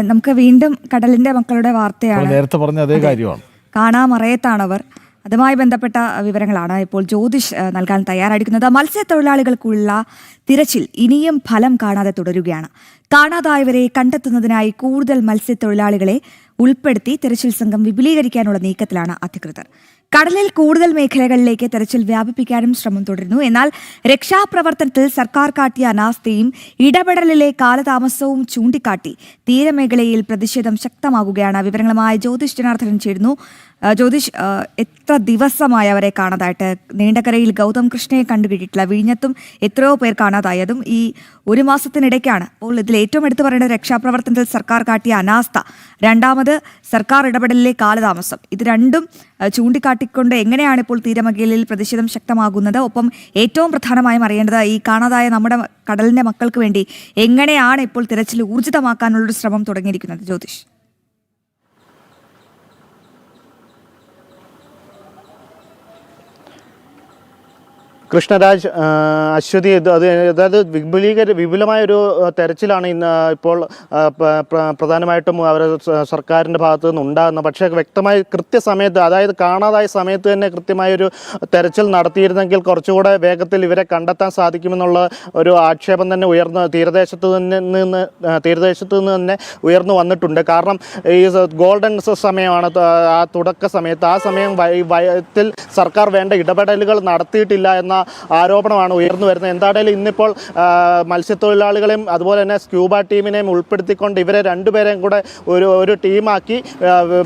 നമുക്ക് വീണ്ടും കടലിന്റെ മക്കളുടെ വാർത്തയാണ്. നേരത്തെ പറഞ്ഞ അതേ കാര്യമാണ്. കാണാമറയത്താണവർ. അതുമായി ബന്ധപ്പെട്ട വിവരങ്ങളാണ് ഇപ്പോൾ ജ്യോതിഷ് നൽകാൻ തയ്യാറായിരിക്കുന്നത്. മത്സ്യത്തൊഴിലാളികൾക്കുള്ള തിരച്ചിൽ ഇനിയും ഫലം കാണാതെ തുടരുകയാണ്. കാണാതായവരെ കണ്ടെത്തുന്നതിനായി കൂടുതൽ മത്സ്യത്തൊഴിലാളികളെ ഉൾപ്പെടുത്തി തിരച്ചിൽ സംഘം വിപുലീകരിക്കാനുള്ള നീക്കത്തിലാണ് അധികൃതർ. കടലിൽ കൂടുതൽ മേഖലകളിലേക്ക് തെരച്ചിൽ വ്യാപിപ്പിക്കാനും ശ്രമം തുടരുന്നു. എന്നാൽ രക്ഷാപ്രവർത്തനത്തിൽ സർക്കാർ കാട്ടിയ അനാസ്ഥയും ഇടപെടലിലെ കാലതാമസവും ചൂണ്ടിക്കാട്ടി തീരമേഖലയിൽ പ്രതിഷേധം ശക്തമാകുകയാണ്. വിവരങ്ങളുമായി ജ്യോതിഷ് ജനാർദ്ദനൻ ചേരുന്നു. ജ്യോതിഷ്, എത്ര ദിവസമായി അവരെ കാണാതായിട്ട്? നീണ്ടകരയിൽ ഗൗതം കൃഷ്ണയെ കണ്ടുകിട്ടിയിട്ടില്ല, വിഴിഞ്ഞത്തും എത്രയോ പേർ കാണാതായതും ഈ ഒരു മാസത്തിനിടയ്ക്കാണ്. അപ്പോൾ ഇതിൽ ഏറ്റവും എടുത്തു പറയേണ്ടത് രക്ഷാപ്രവർത്തനത്തിൽ സർക്കാർ കാട്ടിയ അനാസ്ഥ, രണ്ടാമത് സർക്കാർ ഇടപെടലിലെ കാലതാമസം. ഇത് രണ്ടും ചൂണ്ടിക്കാട്ടിക്കൊണ്ട് എങ്ങനെയാണ് ഇപ്പോൾ തീരമേഖലയിൽ പ്രതിഷേധം ശക്തമാകുന്നത്? ഒപ്പം ഏറ്റവും പ്രധാനമായും അറിയേണ്ടത് ഈ കാണാതായ നമ്മുടെ കടലിന്റെ മക്കൾക്ക് വേണ്ടി എങ്ങനെയാണ് ഇപ്പോൾ തിരച്ചിൽ ഊർജിതമാക്കാനുള്ളൊരു ശ്രമം തുടങ്ങിയിരിക്കുന്നത്? ജ്യോതിഷ്. കൃഷ്ണരാജ്, അശ്വതി, അതായത് വിപുലമായൊരു തെരച്ചിലാണ് ഇന്ന് ഇപ്പോൾ പ്രധാനമായിട്ടും അവർ സർക്കാരിൻ്റെ ഭാഗത്തു നിന്ന് ഉണ്ടാകുന്നത്. പക്ഷേ വ്യക്തമായി കൃത്യസമയത്ത്, അതായത് കാണാതായ സമയത്ത് തന്നെ കൃത്യമായൊരു തെരച്ചിൽ നടത്തിയിരുന്നെങ്കിൽ കുറച്ചുകൂടെ വേഗത്തിൽ ഇവരെ കണ്ടെത്താൻ സാധിക്കുമെന്നുള്ള ഒരു ആക്ഷേപം തന്നെ തീരദേശത്ത് നിന്ന് തന്നെ ഉയർന്നു വന്നിട്ടുണ്ട്. കാരണം ഈ ഗോൾഡൻ സമയമാണ് ആ തുടക്ക സമയത്ത്. ആ സമയം വയത്തിൽ സർക്കാർ വേണ്ട ഇടപെടലുകൾ നടത്തിയിട്ടില്ല എന്ന ആരോപണമാണ് ഉയർന്നു വരുന്നത്. എന്തായാലും ഇന്നിപ്പോൾ മത്സ്യത്തൊഴിലാളികളെയും അതുപോലെ തന്നെ സ്ക്യൂബ ടീമിനെയും ഉൾപ്പെടുത്തിക്കൊണ്ട് ഇവരെ രണ്ടുപേരെയും കൂടെ ഒരു ടീമാക്കി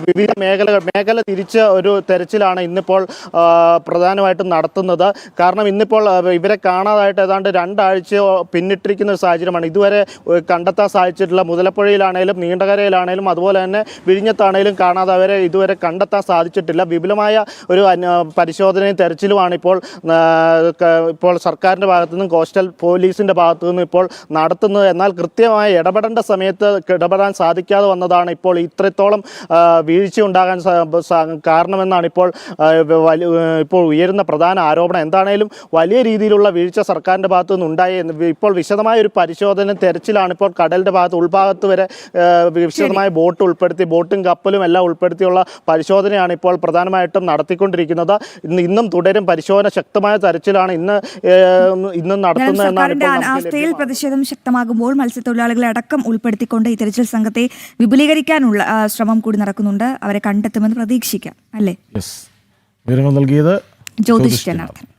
വിവിധ മേഖല തിരിച്ച് ഒരു തെരച്ചിലാണ് ഇന്നിപ്പോൾ പ്രധാനമായിട്ടും നടത്തുന്നത്. കാരണം ഇന്നിപ്പോൾ ഇവരെ കാണാതായിട്ട് ഏതാണ്ട് 2 ആഴ്ച പിന്നിട്ടിരിക്കുന്ന ഒരു സാഹചര്യമാണ്. ഇതുവരെ കണ്ടെത്താൻ സാധിച്ചിട്ടില്ല. മുതലപ്പുഴയിലാണേലും നീണ്ടകരയിലാണേലും അതുപോലെ തന്നെ വിഴിഞ്ഞത്താണേലും കാണാതായവരെ ഇതുവരെ കണ്ടെത്താൻ സാധിച്ചിട്ടില്ല. വിപുലമായ ഒരു പരിശോധനയും തെരച്ചിലുമാണ് ഇപ്പോൾ സർക്കാരിൻ്റെ ഭാഗത്തു നിന്നും കോസ്റ്റൽ പോലീസിൻ്റെ ഭാഗത്തു നിന്നും ഇപ്പോൾ നടത്തുന്നത്. എന്നാൽ കൃത്യമായി ഇടപെടേണ്ട സമയത്ത് ഇടപെടാൻ സാധിക്കാതെ വന്നതാണ് ഇപ്പോൾ ഇത്രത്തോളം വീഴ്ച ഉണ്ടാകാൻ കാരണമെന്നാണ് ഇപ്പോൾ ഉയരുന്ന പ്രധാന ആരോപണം. എന്താണേലും വലിയ രീതിയിലുള്ള വീഴ്ച സർക്കാരിൻ്റെ ഭാഗത്തു നിന്ന് ഉണ്ടായി. ഇപ്പോൾ വിശദമായ ഒരു പരിശോധന തെരച്ചിലാണ് ഇപ്പോൾ കടലിൻ്റെ ഭാഗത്ത് ഉൾഭാഗത്ത് വരെ വിശദമായ ബോട്ട് ഉൾപ്പെടുത്തി, ബോട്ടും കപ്പലും എല്ലാം ഉൾപ്പെടുത്തിയുള്ള പരിശോധനയാണ് ഇപ്പോൾ പ്രധാനമായിട്ടും നടത്തിക്കൊണ്ടിരിക്കുന്നത്. ഇന്നും തുടരും പരിശോധന. ശക്തമായ തെരച്ചിലാണ് ഇന്ന് നടത്തുന്നത്. അനാസ്ഥയിൽ പ്രതിഷേധം ശക്തമാകുമ്പോൾ മത്സ്യത്തൊഴിലാളികളെ അടക്കം ഉൾപ്പെടുത്തിക്കൊണ്ട് ഈ തെരച്ചിൽ സംഘത്തെ വിപുലീകരിക്കാനുള്ള ശ്രമം കൂടി നടക്കുന്നുണ്ട്. അവരെ കണ്ടെത്തുമെന്ന് പ്രതീക്ഷിക്കാം, അല്ലേ? വിവരങ്ങൾ നൽകിയത് ജ്യോതിഷ് ജനാർദ്ദനൻ.